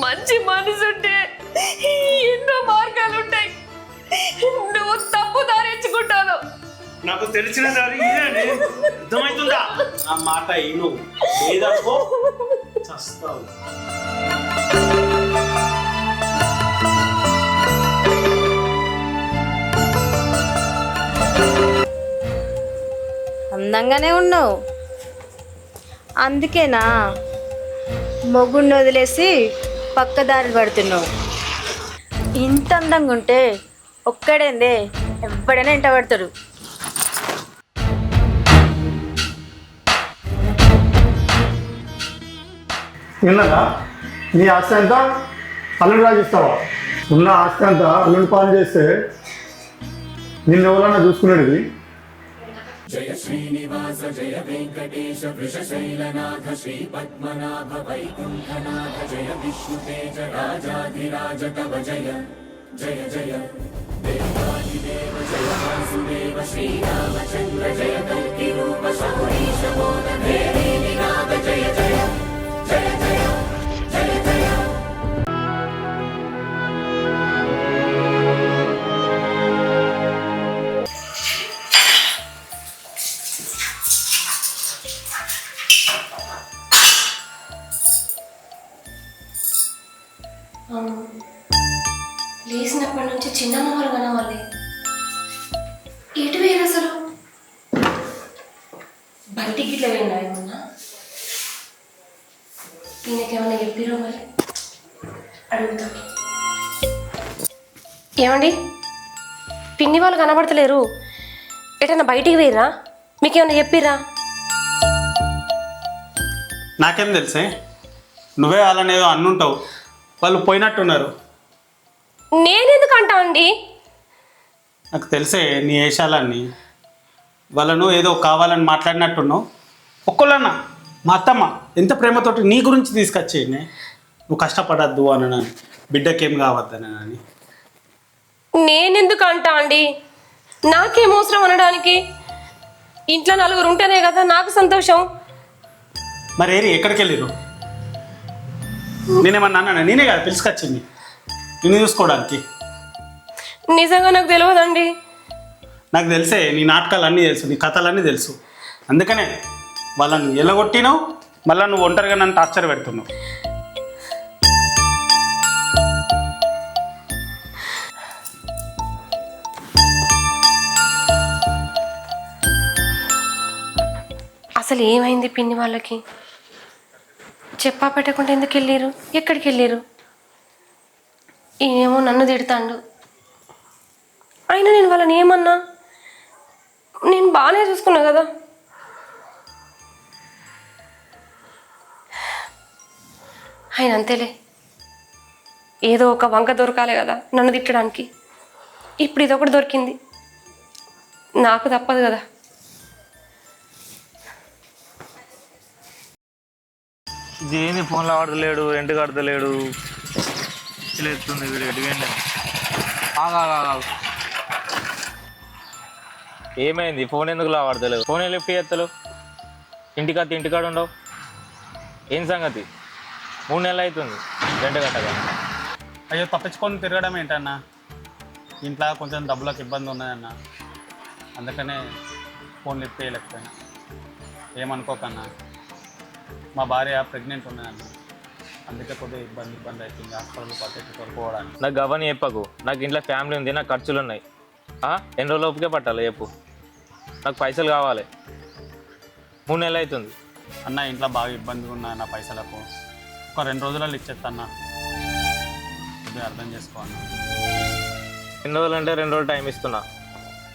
మంచి మనసుంటే ఎన్నో మార్గాలు ఉంటాయి. నువ్వు తప్పు దారించుకుంటాను. నాకు తెలిసిన దారి ఇదేనే. అర్థమవుతుందా? ఆ మాట ఈను లేదనుకో చస్తావు. అందంగానే ఉన్నావు, అందుకేనా మొగుడిని వదిలేసి పక్కదారి పడుతున్నావు. ఇంత అందంగా ఉంటే ఒక్కడేందే ఎవడైనా ఇంట పడతాడు. విన్నదా? నీ ఆస్తి అంతా అల్లుడు రాజిస్తావా? ఉన్న ఆస్తి అంతా అల్లుడు పాలు చేస్తే నిన్ను ఎవరన్నా చూసుకునేది. జయ శ్రీనివాస జయ వెంకటేశ వృషశైలనాథ శ్రీ పద్మనాభ వైకుంఠనాథ జయ విష్ణుతేజ రాజాధిరాజ కవ జయ జయ జయ దేవాదిదేవ జయ వాసుదేవ శ్రీరామచంద్ర జయ కల్కి రూప శౌరీశ బోధ దేవీ నినాద జయ జయ జయ జయ జయ జయ. లేచినప్పటి నుంచి చిన్నమ్మ వాళ్ళు కనవాలి. ఎటు వేరు అసలు? బయటికి ఇట్లా వెళ్ళినా ఏమన్నా? ఈయనకేమన్నా చెప్పిరో మరి అడుగుతా. ఏమండి, పిన్ని వాళ్ళు కనబడతలేరు, ఎటన్నా బయటికి వేయరా? మీకేమన్నా చెప్పిరా? నాకేం తెలుసే, నువ్వే వాళ్ళనేదో అన్నుంటావు, వాళ్ళు పోయినట్టున్నారు. నేనెందుకు అంటా అండి? నాకు తెలిసే నీ వేషాలన్నీ. వాళ్ళను ఏదో కావాలని మాట్లాడినట్టున్నావు. ఒక్కళ్ళన్నా మా అత్తమ్మ ఎంత ప్రేమతోటి నీ గురించి తీసుకొచ్చేయండి, నువ్వు కష్టపడద్దు అని, బిడ్డకేం కావద్దని అని. నేనెందుకు అంటా అండి? నాకేం అవసరం అనడానికి? ఇంట్లో నలుగురు ఉంటేనే కదా నాకు సంతోషం. మరి ఏరి ఎక్కడికి వెళ్ళిరు? నేనేమన్నా అన్నాను? నేనే కదా పిలుచుకొచ్చింది నిన్ను చూసుకోవడానికి. నిజంగా నాకు తెలియదండి. నాకు తెలిసే నీ నాటకాలు అన్నీ తెలుసు, నీ కథలన్నీ తెలుసు. అందుకనే వాళ్ళని ఎలగొట్టినావు, మళ్ళీ నువ్వు ఒంటరిగా నన్ను టార్చర్ పెడుతున్నావు. అసలు ఏమైంది పిన్ని వాళ్ళకి? చెప్పా పెట్టకుండా ఎందుకు వెళ్ళారు? ఎక్కడికి వెళ్ళారు? ఈయనేమో నన్ను తిడతాడు. అయినా నేను వాళ్ళని ఏమన్నా? నేను బాగానే చూసుకున్నా కదా. ఆయన అంతేలే, ఏదో ఒక వంక దొరకాలి కదా నన్ను తిట్టడానికి. ఇప్పుడు ఇదొకటి దొరికింది, నాకు తప్పదు కదా. ఇది ఏంది ఫోన్లో ఆడతలేడు, రెంట్ కడతలేడు, ఇలా ఎత్తుంది వీడు. ఎటువేండి ఏమైంది? ఫోన్ ఎందుకు లావాడతలేవు? ఫోన్ లిఫ్ట్ చేస్తలేవు, ఇంటికాడ ఉండవు. ఏం సంగతి? 3 నెలలు అవుతుంది రెంట్ కట్టగా. అయ్యో, తప్పించుకొని తిరగడం ఏంటన్నా? ఇంట్లో కొంచెం డబ్బులకు ఇబ్బంది ఉన్నదన్న, అందుకనే ఫోన్ లిఫ్ట్ చేయలేకపోయినా. ఏమనుకోకన్నా, మా భార్య ప్రెగ్నెంట్ ఉన్నదన్న, అందుకే కొద్దిగా ఇబ్బంది అవుతుంది హాస్పిటల్ పట్టుకోవడానికి. నాకు గవని చెప్పకు, నాకు ఇంట్లో ఫ్యామిలీ ఉంది, నాకు ఖర్చులు ఉన్నాయి. ఎన్ని రోజుల లోపుకే పట్టాలి చెప్పు, నాకు పైసలు కావాలి. 3 నెలలు అవుతుంది అన్న, ఇంట్లో బాగా ఇబ్బందిగా ఉన్నాయి నా పైసలకు. ఒక 2 రోజులలో ఇచ్చేస్తాను, కొద్దిగా అర్థం చేసుకోవాలి. 2 రోజులు అంటే 2 రోజులు టైం ఇస్తున్నా.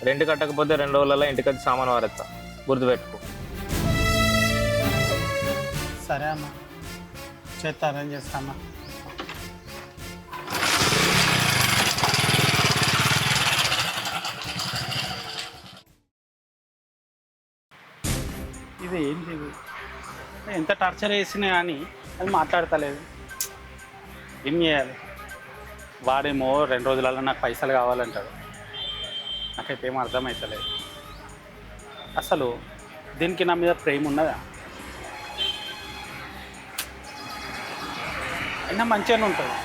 రెంట్ కట్టకపోతే 2 రోజులలో ఇంటికి వచ్చి సామాన్ వారెత్తా, గుర్తుపెట్టుకో. సరే అన్న, చేస్తా, అరేంజ్ చేస్తాను. ఇది ఏంటి? ఎంత టార్చర్ చేసినా కానీ అది మాట్లాడతలేదు. ఏం చేయాలి? వాడేమో 2 రోజులలో నాకు పైసలు కావాలంటాడు. నాకైతే ఏం అర్థమవుతలేదు. అసలు దీనికి నా మీద ప్రేమ ఉన్నదా? అయినా మంచిగానే ఉంటుంది.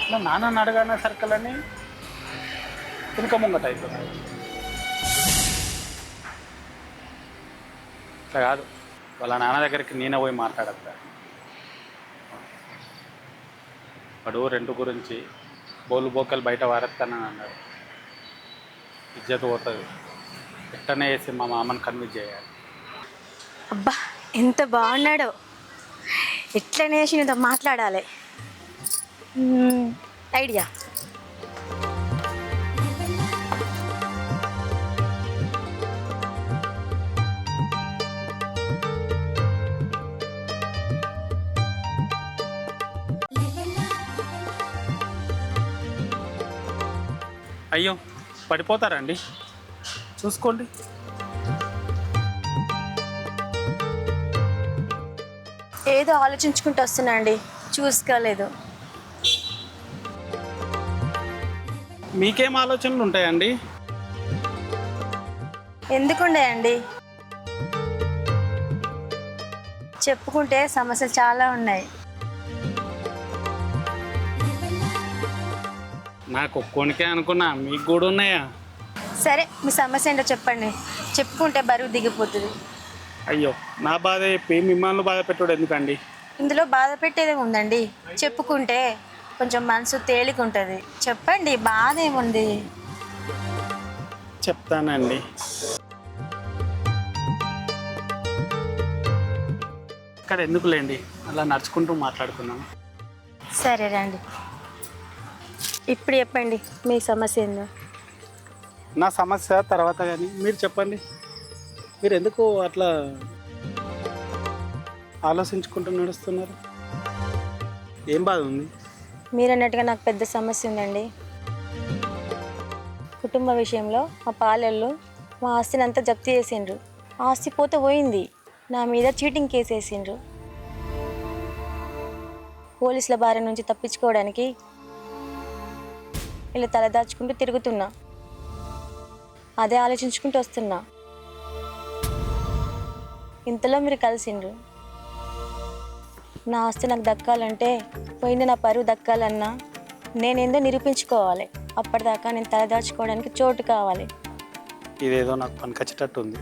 ఇలా నాన్నని అడగానే సర్కిల్ వెనుక ముంగట అవుతుంది. ఇట్లా కాదు, వాళ్ళ నాన్న దగ్గరికి నేనే పోయి మాట్లాడతా. వాడు రెంట్ గురించి బోలు బోకలు బయట వారెత్తానని అన్నాడు. ఇజ్జత్ పోతుంది. ఎట్టనే వేసి మా మామని కన్విన్స్ చేయాలి. అబ్బా ఎంత బాగున్నాడో, ఎట్లనే నీతో మాట్లాడాలి. ఐడియా. అయ్యో పడిపోతారండి, చూసుకోండి. ఏదో ఆలోచించుకుంటూ వస్తున్నా అండి, చూసుకోలేదు. మీకేం ఆలోచనలు ఉంటాయండి? ఎందుకుండేయండి, చెప్పుకుంటే సమస్యలు చాలా ఉన్నాయి. నాకు ఒక్కోనికే అనుకున్నా, మీకు కూడా ఉన్నాయా? సరే మీ సమస్య ఏంటో చెప్పండి, చెప్పుకుంటే బరువు దిగిపోతుంది. అయ్యో నా బాధ చెప్పి మిమ్మల్ని బాధ పెట్టాడు ఎందుకండి? ఇందులో బాధ పెట్టేదే ఉందండి, చెప్పుకుంటే కొంచెం మనసు తేలిక ఉంటుంది. చెప్పండి, బాధ ఏముంది? చెప్తానండి. ఇక్కడ ఎందుకులేండి, అలా నడుచుకుంటూ మాట్లాడుకుందాం. సరే రండి, ఇప్పుడు చెప్పండి మీ సమస్య ఏందో. నా సమస్య తర్వాత కానీ మీరు చెప్పండి. మీరు ఎందుకు అట్లా ఆలోచించుకుంటూ నడుస్తున్నారు? ఏం బాధ ఉంది? మీరు అన్నట్టుగా నాకు పెద్ద సమస్య ఉందండి. కుటుంబ విషయంలో మా పాలెళ్ళు మా ఆస్తిని అంతా జప్తు చేసిండ్రు. ఆస్తి పోతే పోయింది, నా మీద చీటింగ్ కేసు వేసిండ్రు. పోలీసుల బారి నుంచి తప్పించుకోవడానికి ఇలా తలదాచుకుంటూ తిరుగుతున్నా. అదే ఆలోచించుకుంటూ వస్తున్నా. ఇంతలో మీరు కలిసిండ్రు. నా ఆస్తి నాకు దక్కాలంటే పోయింది నా పరువు దక్కాలన్నా నేనేందో నిరూపించుకోవాలి. అప్పటిదాకా నేను తలదాచుకోవడానికి చోటు కావాలి. ఇదేదో నాకు పనికొచ్చేటట్టు ఉంది.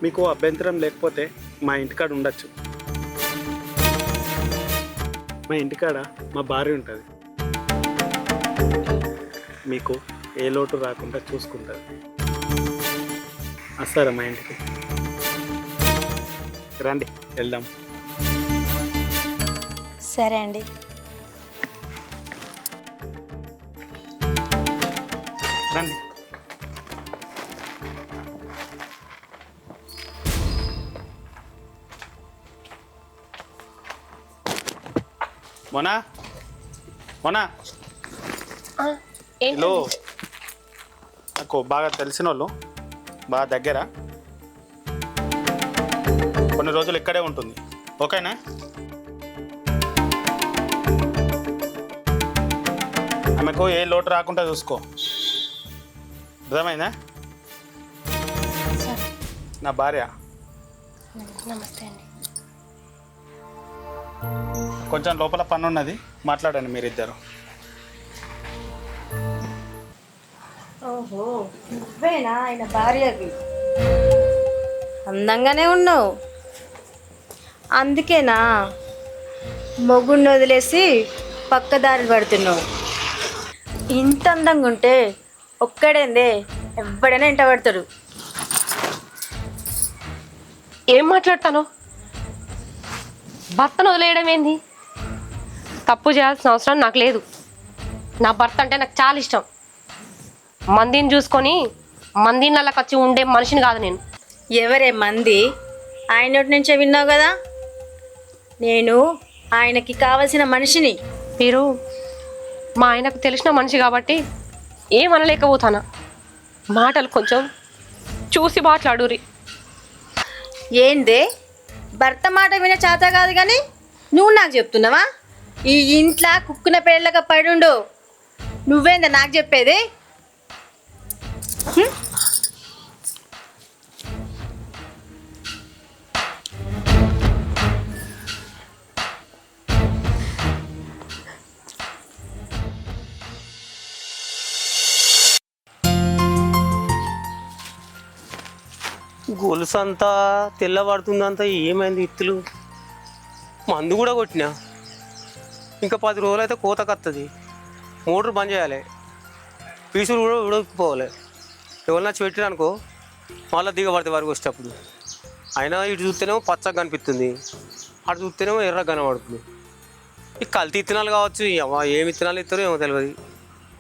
మీకు అభ్యంతరం లేకపోతే మా ఇంటికాడ ఉండొచ్చు. మా ఇంటికాడ మా భార్య ఉంటుంది. మీకు ఏ లోటు రాకుండా చూసుకుంటుంది. వస్తారా మా ఇంటికి? రండి వెళ్దాం. సరే అండి. రండి. మొనా మొనా హలో, నాకు బాగా తెలిసిన వాళ్ళు, బాగా దగ్గర, కొన్ని రోజులు ఇక్కడే ఉంటుంది. ఓకేనా? ఆమెకు ఏ లోటు రాకుండా చూసుకో. అర్థమైందా? నా భార్య. నమస్తే అండి. కొంచెం లోపల పని ఉన్నది, మాట్లాడండి మీరిద్దరు. ఓహో, నువ్వేనా ఆయన భార్యవి? అందంగానే ఉన్నావు, అందుకేనా మొగుడిని వదిలేసి పక్కదారి పడుతున్నావు? ఇంత అందంగా ఉంటే ఒక్కడేందే ఎవడైనా ఇంట పడతాడు. ఏం మాట్లాడతాను? భర్తను వదిలేయడం ఏంది? తప్పు చేయాల్సిన అవసరం నాకు లేదు. నా భర్త అంటే నాకు చాలా ఇష్టం. మందిని చూసుకొని మందినళ్ళకి వచ్చి ఉండే మనిషిని కాదు నేను. ఎవరే మంది? ఆయన నోటి నుంచే విన్నావు కదా. నేను ఆయనకి కావలసిన మనిషిని. మీరు మా ఆయనకు తెలిసిన మనిషి కాబట్టి ఏమనలేకపోతానా? మాటలు కొంచెం చూసి మాట్లాడురి. ఏందే భర్త మాట విన చేత కాదు కానీ నువ్వు నాకు చెప్తున్నావా? ఈ ఇంట్లో కుక్కున పేర్లక పడుండు. నువ్వేందా నాకు చెప్పేది? గొలుసు అంతా తెల్లబడుతుందంతా ఏమైంది ఇత్తులు మందు కూడా కొట్టినా ఇంకా 10 రోజులు అయితే కోతకత్తది మోటార్ బంద్ చేయాలి పీసులు కూడా ఉడకపోవాలి ఎవరన్నా పెట్టిరనుకో మళ్ళీ దిగబడితే వరకు వచ్చేటప్పుడు అయినా ఇటు చూస్తేనేమో పచ్చగా కనిపిస్తుంది అటు చూస్తేనేమో ఎర్రగా కనబడుతుంది ఈ కల్తీ ఇత్తనాలు కావచ్చు ఏమి ఇత్తనాలు ఇస్తారో ఏమో తెలియదు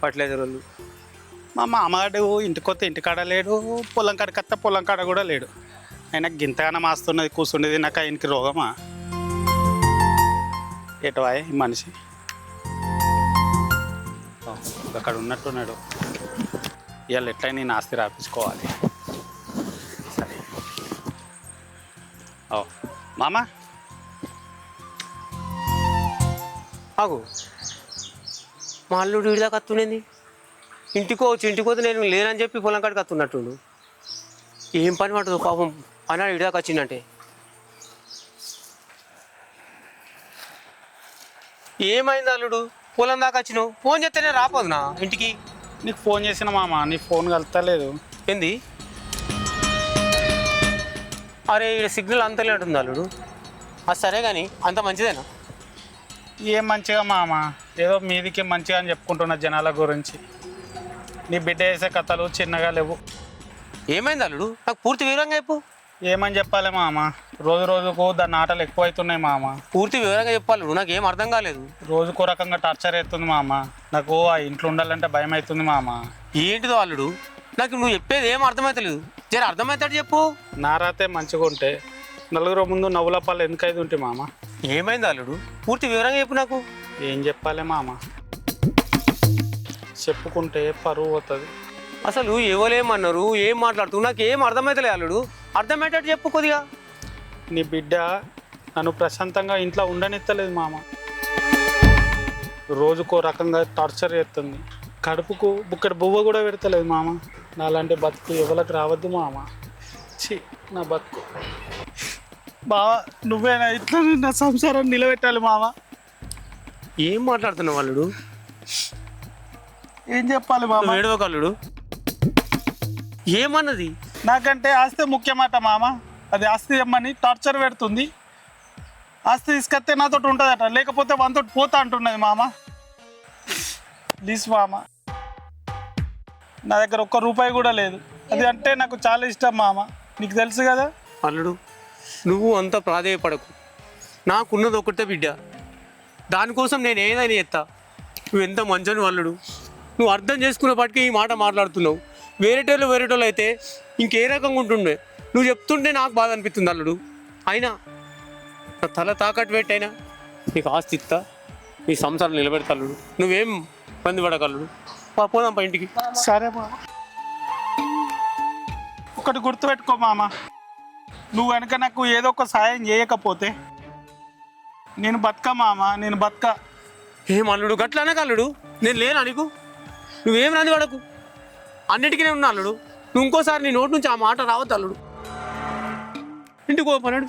ఫర్టిలైజర్ వాళ్ళు. మా మామగాడు ఇంటికి వస్తే ఇంటికాడ లేడు, పొలం కాడికి వస్తే పొలం కాడ కూడా లేడు. అయినా గింతగానం మాస్తున్నది కూర్చుండేది నాకు ఆయనకి రోగమా ఎటువా ఈ మనిషి అక్కడ ఉన్నట్టున్నాడు. ఇవాళ ఎట్లయినా నేను ఆస్తి రాపించుకోవాలి. సరే ఓ మామ ఆగు మా అల్లుడు ఇడిదాకా కత్తుండేది ఇంటికి పోతే నేను లేనని చెప్పి పొలం కాడికి కత్తున్నట్టుండు. ఏం పని పడుతుంది పాపం అన్నాడు ఇడిదాకా వచ్చిందంటే. ఏమైంది అల్లుడు పొలం దాకా వచ్చినావు ఫోన్ చేస్తేనే రాపోదు నా ఇంటికి. నీకు ఫోన్ చేసిన మామ నీ ఫోన్ కలుతలేదు. ఏంది అరే ఇక్కడ సిగ్నల్ అంతలే ఉంటుంది అల్లుడు. అది సరే కానీ అంత మంచిదేనా? ఏం మంచిగా మామ ఏదో మీదికి మంచిగా అని చెప్పుకుంటున్న జనాల గురించి. నీ బిడ్డ వేసే కథలు చిన్నగా లేవు. ఏమైంది అల్లుడు నాకు పూర్తి వివరంగా చెప్పు. ఏమని చెప్పాలి మామ, రోజు రోజుకు దాని ఆటలు ఎక్కువ అవుతున్నాయి మామ. పూర్తి వివరంగా చెప్పాలి, నాకు ఏం అర్థం కాలేదు. రోజుకో రకంగా టార్చర్ అవుతుంది మామ. నాకు ఆ ఇంట్లో ఉండాలంటే భయం అవుతుంది మామ. ఏంటిదో అల్లుడు నాకు నువ్వు చెప్పేది ఏం అర్థమవుతలేదు, జర అర్థమవుతాడు చెప్పు. నారాతే మంచిగా ఉంటే నలుగురు ముందు నవ్వుల పాలు ఎందుకు అయితే ఉంటాయి మామ. ఏమైంది అల్లుడు పూర్తి వివరంగా చెప్పు నాకు. ఏం చెప్పాలి మామ, చెప్పుకుంటే పరువు పోతుంది. అసలు ఎవరేమన్నారు ఏం మాట్లాడుతూ నాకు ఏం అర్థమవుతలే అల్లుడు, అర్థమయ్యేటట్టు చెప్పు కొద్దిగా. నీ బిడ్డ నన్ను ప్రశాంతంగా ఇంట్లో ఉండనిత్తలేదు మామ. రోజుకో రకంగా టార్చర్ చేస్తుంది. కడుపుకు బుక్కడి బువ్వ కూడా పెడతలేదు మామ. నాలాంటి బతుకు ఎవరికి రావద్దు మామ. ఛీ నా బతుకు. బావా నువ్వేనా ఇట్లా నా సంసారాన్ని నిలబెట్టాలి మామ. ఏం మాట్లాడుతున్నావు అల్లుడు? ఏం చెప్పాలి మామ? ఏడవకు అల్లుడు. ఏమన్నది? నాకంటే ఆస్తి ముఖ్యమాట మామ. అది ఆస్తి ఇమ్మని టార్చర్ పెడుతుంది. ఆస్తి తీసుకొస్తే నాతో ఉంటుందట, లేకపోతే మనతో పోతా అంటున్నది మామ. ప్లీజ్ మామ, నా దగ్గర ఒక్క రూపాయి కూడా లేదు. అది అంటే నాకు చాలా ఇష్టం మామ, నీకు తెలుసు కదా. అల్లుడు నువ్వు అంత ప్రాధేయపడకు, నాకున్నది ఒకటే బిడ్డ, దానికోసం నేను ఏదైనా చేస్తా. నువ్వు ఎంత మంచను అల్లుడు, నువ్వు అర్థం చేసుకున్నప్పటికీ ఈ మాట మాట్లాడుతున్నావు. వేరేటోళ్ళు అయితే ఇంకే రకంగా ఉంటుండే. నువ్వు చెప్తుంటే నాకు బాధ అనిపిస్తుంది అల్లుడు. అయినా నా తల తాకట్టు పెట్టైనా నీకు ఆస్తి ఇస్తా, నీ సంసారం నిలబెడతా అల్లుడు. నువ్వేం ఇబ్బంది పడగలడు. పోదాం ఇంటికి. సరే మామ, ఒకటి గుర్తుపెట్టుకో మామ, నువ్వు కనుక నాకు ఏదో ఒక సాయం చేయకపోతే నేను బతక మామ, నేను బతక. ఏం అల్లుడు గట్లనే కల్లుడు, నేను లేనా నీకు? నువ్వేం రంది పడకు, అన్నిటికీ నేను ఉన్నా అల్లుడు. నువ్వు ఇంకోసారి నీ నోటి నుంచి ఆ మాట రావద్దు అల్లుడు. ఇంటికి పోపన్నాడు.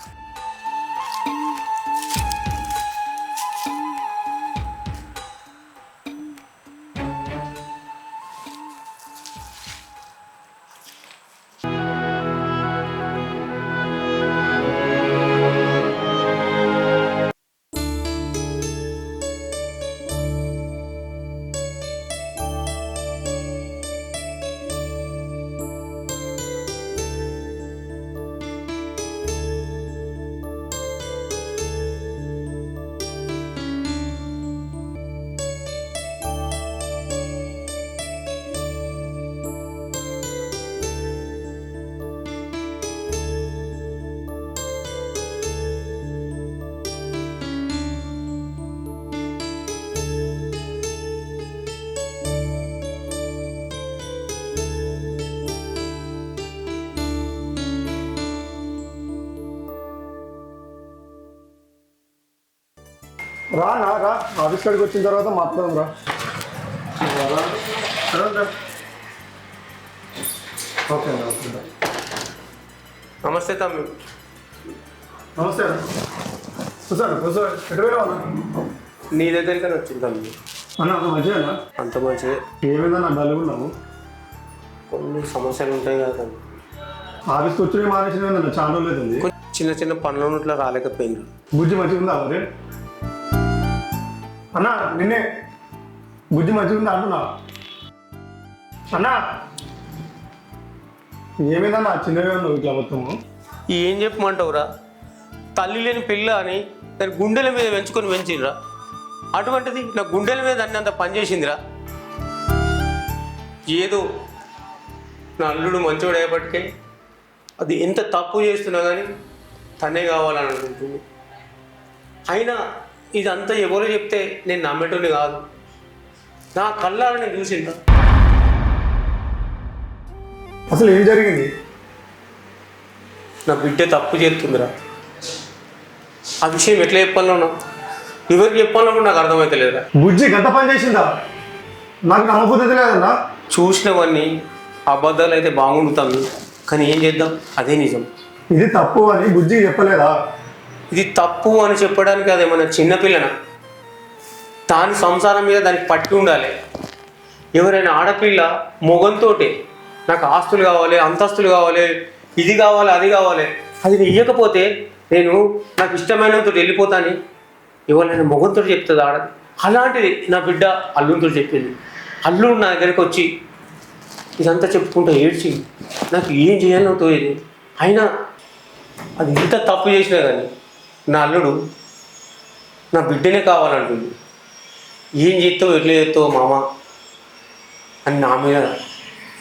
రా ఆఫీస్ కాడికి వచ్చిన తర్వాత మాట్లాడదాం రా. Okay okay. నమస్తే తమ్మి. నమస్తే కూర్చోండి. ఎటు వెళ్ళావా? నీ దగ్గరికనే వచ్చింది తమ్మి. అన్న మంచిగా అంత మంచిదే. ఏమైందన్నా డల్గా ఉన్నావు? కొన్ని సమస్యలు ఉంటాయి కదా తమ్మి. ఆఫీస్కి వచ్చి మానేసిన చాలా రోజులు అవుతుంది. చిన్న చిన్న పనులు ఇట్లా రాలేకపోయింది. బుజ్జి మంచిగా ఉందా మరి? అన్నా నిన్నే బుజ్జి మంచిగా ఉందా అంటున్నా. అన్నా ఏమైందన్నా చిన్నగా ఉన్నావు ఇట్లా మొత్తము? ఏం చెప్పమంటావురా, తల్లి లేని పిల్ల అని దాని గుండెల మీద పెంచిండ్రా. అటువంటిది నా గుండెల మీద అన్ని అంత పనిచేసిందిరా. ఏదో నా అల్లుడు మంచోడు అయ్యేపటికే అది ఎంత తప్పు చేస్తున్నా కానీ తనే కావాలని అనుకుంటుంది. అయినా ఇదంతా ఎవరో చెప్తే నేను నమ్మేటోని కాదు, నా కళ్ళారా నేను చూసిందా. అసలు ఏం జరిగింది? నా బిడ్డ తప్పు చేస్తుందిరా. ఆ విషయం ఎట్లా చెప్పాలన్నా, ఎవరికి చెప్పాలన్నా కూడా నాకు అర్థమవుతలేదురా. బుజ్జి గంట పని చేసిందా? నాకు నమ్మబుద్ధి లేదన్నా. చూసినవన్నీ అబద్ధాలు అయితే బాగుండుతాను, కానీ ఏం చేద్దాం, అదే నిజం. ఇది తప్పు అని బుజ్జికి చెప్పలేదా? ఇది తప్పు అని చెప్పడానికి అదేమన్నా చిన్నపిల్లన? దాని సంసారం మీద దానికి పట్టి ఉండాలి. ఎవరైనా ఆడపిల్ల మొగంతో నాకు ఆస్తులు కావాలి, అంతస్తులు కావాలి, ఇది కావాలి, అది కావాలి, అది ఇవ్వకపోతే నేను నాకు ఇష్టమైనంతో వెళ్ళిపోతాను ఎవరైనా మొగంతో చెప్తుంది ఆడది. అలాంటిది నా బిడ్డ అల్లుడితో చెప్పింది. అల్లుడు నా దగ్గరికి వచ్చి ఇదంతా చెప్పుకుంటూ ఏడ్చి నాకు ఏం చేయాలో తోయేది. అయినా అది ఇంత తప్పు చేసినా కానీ నా అల్లుడు నా బిడ్డనే కావాలంటుంది. ఏం చేస్తావు, ఎట్లా చేస్తావు మామ అని నా మీద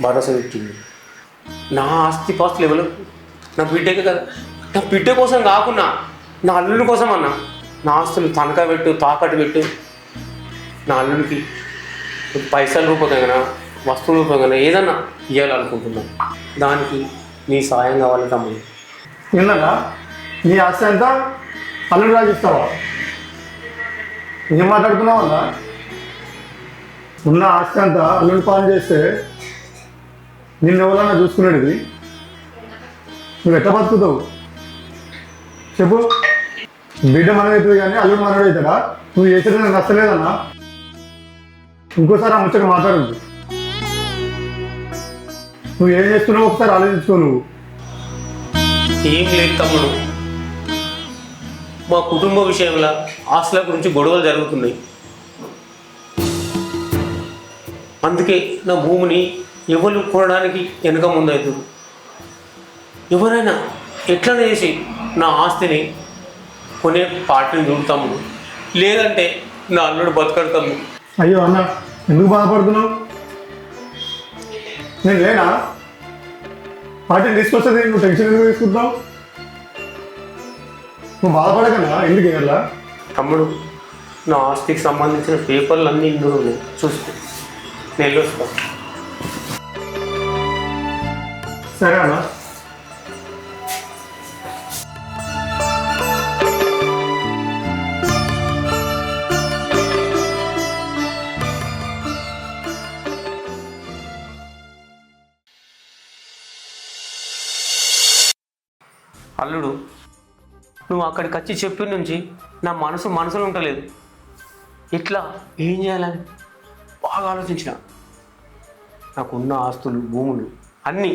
భరోసా పెట్టింది. నా ఆస్తి పాస్తులు ఎవరు, నా బిడ్డకే కదా, నా బిడ్డ కోసం కాకున్నా నా అల్లుడి కోసం అన్నా నా ఆస్తులు తనఖా పెట్టు, తాకట్టు పెట్టు, నా అల్లుడికి పైసల రూపకంగా వస్తువు రూపకంగా ఏదన్నా ఇవ్వాలనుకుంటున్నాను. దానికి నీ సాయం కావాలి తమ్ముడు. ఏందన్నా నీ ఆస్తి అంతా అల్లుడు రాజు ఇస్తావా? ఏం మాట్లాడుతున్నావు అన్నా? ఉన్న ఆస్తి అంతా అల్లుడు పాలన చేస్తే నిన్ను ఎవరన్నా చూసుకునేది? నువ్వు ఎట్లా బతుకుతావు చెప్పు? బిడ్డ మనదవుతుంది కానీ అల్లుడు మనడు అవుతాడా? నువ్వు చేసేది నాకు నచ్చలేదన్నా. ఇంకోసారి ఆ ముచ్చట మాట్లాడద్దు. నువ్వు ఏం చేస్తున్నావు ఒకసారి ఆలోచించుకో. నువ్వు ఏం లేదు తమ్ముడు, మా కుటుంబ విషయంలో ఆస్తుల గురించి గొడవలు జరుగుతున్నాయి. అందుకే నా భూమిని ఎవరు కొనడానికి వెనక ముందవుతుంది. ఎవరైనా ఎట్లా చేసి నా ఆస్తిని కొనే పార్టీని చూడతాము, లేదంటే నా అల్లుడు బతకడతాము. అయ్యో అన్న ఎందుకు బాధపడుతున్నావు? నేను లేనా? పార్టీని తీసుకొస్తుంది నువ్వు టెన్షన్ ఎందుకు తీసుకుంటున్నావు? నువ్వు బాధపడకన్నా ఎందుకు ఇలా? తమ్ముడు, నా ఆస్తికి సంబంధించిన పేపర్లు అన్నీ ఇందులో ఉన్నాయి, చూసుకో. నేను వెళ్ళొస్తా. సరే అన్న. అల్లుడు, నువ్వు అక్కడికి వచ్చి చెప్పిన నుంచి నా మనసులో ఉండలేదు. ఇట్లా ఏం చేయాలని బాగా ఆలోచించిన. నాకున్న ఆస్తులు, భూములు అన్నీ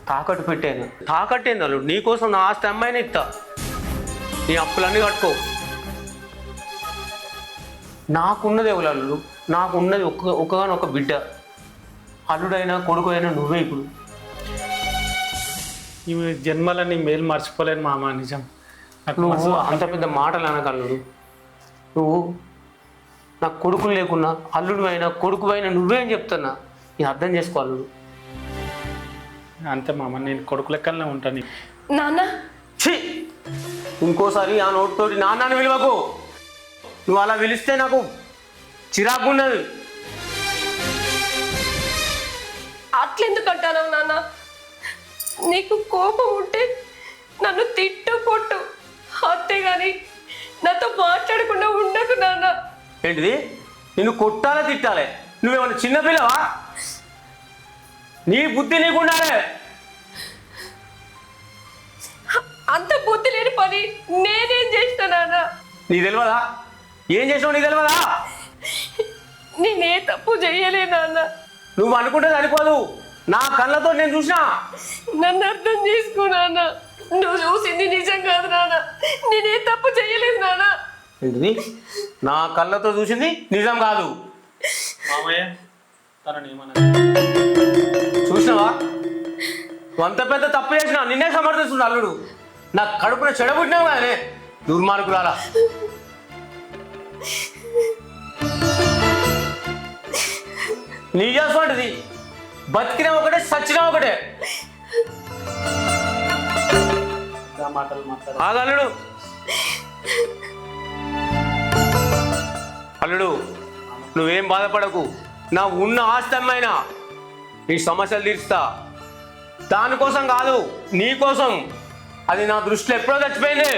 తాకట్టు పెట్టాను. తాకట్టేంది అల్లుడు, నీకోసం నా ఆస్తి అమ్మాయినే ఇస్తా, నీ అప్పులన్నీ కట్టుకో. నాకున్నది ఎవరు అల్లుడు? నాకున్నది ఒక్కగానొక్క బిడ్డ. అల్లుడైనా కొడుకు అయినా నువ్వే. ఇప్పుడు ఈ జన్మలని మేలు మర్చిపోలేను మామ. నిజం, నువ్వు అంత పెద్ద మాటలు అనగలడు. నువ్వు నా కొడుకులు లేకున్నా అల్లుడు అయినా కొడుకు అయినా నువ్వే అని చెప్తున్నా. ఇది అర్థం చేసుకో అల్లుడు. అంతే మామ, నేను కొడుకు లెక్కలనే ఉంటాను. నాన్న ఛీ, ఇంకోసారి ఆ నోటితోటి నాన్నని విలువకు. నువ్వు అలా పిలిస్తే నాకు చిరాకు ఉన్నది. అట్లెందుకు అంటాను నాన్న? నీకు కోపం ఉంటే నన్ను తిట్టు కొట్టు, అంతేగాని నాతో మాట్లాడకుండా ఉండకు నాన్న. ఏంటిది? నిన్ను కొట్టాలే తిట్టాలే? నువ్వేమన్నా చిన్నపిల్లవా? నీ బుద్ధి నీకుండాలే. అంత బుద్ధి లేని పని నేనేం చేసిన నాన్న? నీ తెలియదా? ఏం చేసావు నీ తెలియదా? నేనే తప్పు చెయ్యలే నాన్న. నువ్వు అనుకుంటే సరిపోదు, నా కళ్ళతో నేను చూసినా. నన్ను అర్థం చేసుకో నాన్న, నువ్వు చూసింది నిజం కాదు నాన్న, నేనే తప్పు చేయలేదు నాన్న. ఏంటిది? నా కళ్ళతో చూసింది నిజం కాదు. మామయ్య తనని ఏమన్నా చూసినావా? నువ్వు అంత పెద్ద తప్పు చేసినా నిన్నే సమర్థిస్తున్నా అల్లుడు. నా కడుపున చెడబుట్టినావు కానీ దుర్మార్గురాలా. నీ చేసినది బతికినా ఒకటే సచ్చినా ఒకటే. మాటలు మాట్లాడ అల్లుడు అల్లుడు నువ్వేం బాధపడకు. నా ఉన్న ఆస్తి అమ్మైనా నీ సమస్యలు తీరుస్తా. దానికోసం కాదు, నీ కోసం. అది నా దృష్టిలో ఎప్పుడో చచ్చిపోయింది.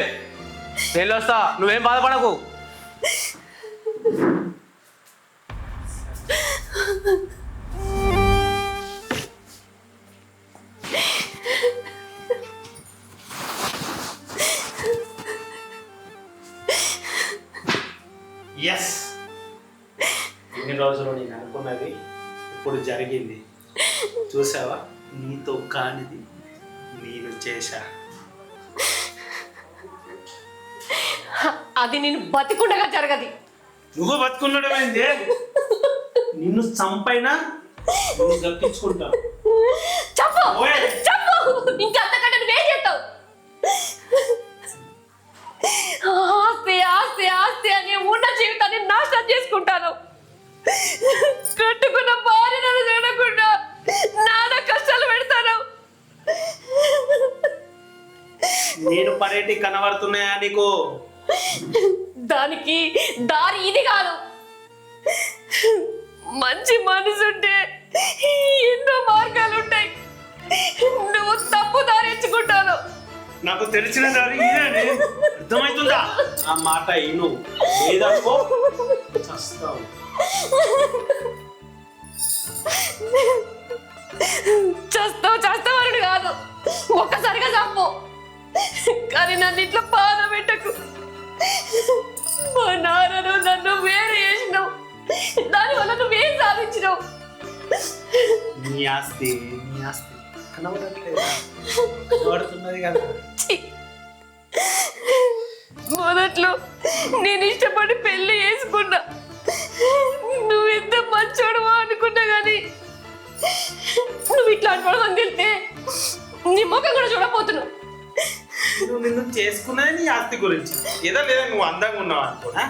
వెళ్ళొస్తా, నువ్వేం బాధపడకు. ఎస్, ఇన్ని రోజులు నేను అనుకున్నది ఇప్పుడు జరిగింది. చూసావా, నీతో కానిది నేను చేశా. అది నేను బతికుండగా జరగది. నువ్వు బతుకున్నడం ఏంది? నిన్ను చంపైనా నువ్వు దక్కించుకుంటా. చెప్పు చెప్పు, ఇంకంతకంటే నువ్వేం చేస్తావు? ఆస్తి ఆస్తి ఆస్తి అని ఉన్న జీవితాన్ని నాశనం చేసుకుంటాను. కట్టుకున్న భార్యను చూడకుండా నాన్న కష్టాలు పెడతాను. నేను పడేటి కనబడుతున్నాయా నీకు? దానికి దారి ఇది కాదు. మంచి మనసుంటే ఎన్నో మార్గాలు ఉంటాయి. నువ్వు తప్పు దారి ఎంచుకుంటాను. నాకు తెలిసిన దారి ఇదేనే, అర్థమవుతుందా? ఆ మాట ఇను, లేదనుకో చస్తావు. చేస్తావు అని కాదు, ఒక్కసారిగా చంపు. కానీ నన్ను ఇట్లా బాధ పెట్టకు. మా నాన్నను నన్ను వేరు చేసినావు, దానివల్ల నువ్వేం సాధించినావు? నీ ఆస్తి కనబడట్లేదు, కనబడుతున్నది కదా. మొదట్లో నేను ఇష్టపడి పెళ్లి చేసుకున్నా. నువ్వు ఎంత మంచోడు అనుకున్నా కానీ నువ్వు ఇట్లాంటి వాడు అని తెలిస్తే నీ ముఖం కూడా చూడపోతున్నావు. నువ్వు నిన్ను చేసుకున్నది నీ ఆస్తి గురించి, ఏదో లేదా నువ్వు అందంగా ఉన్నావు అనుకోనా?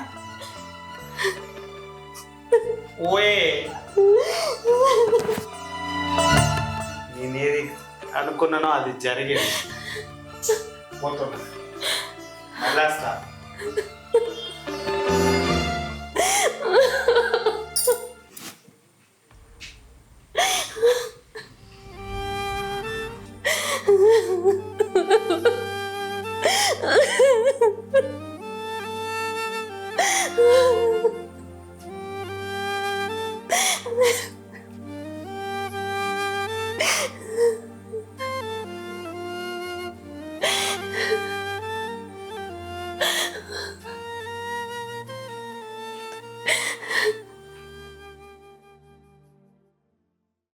ఓయే, నేనేది అనుకున్నానో అది జరిగింది. పోతున్నా, మళ్ళా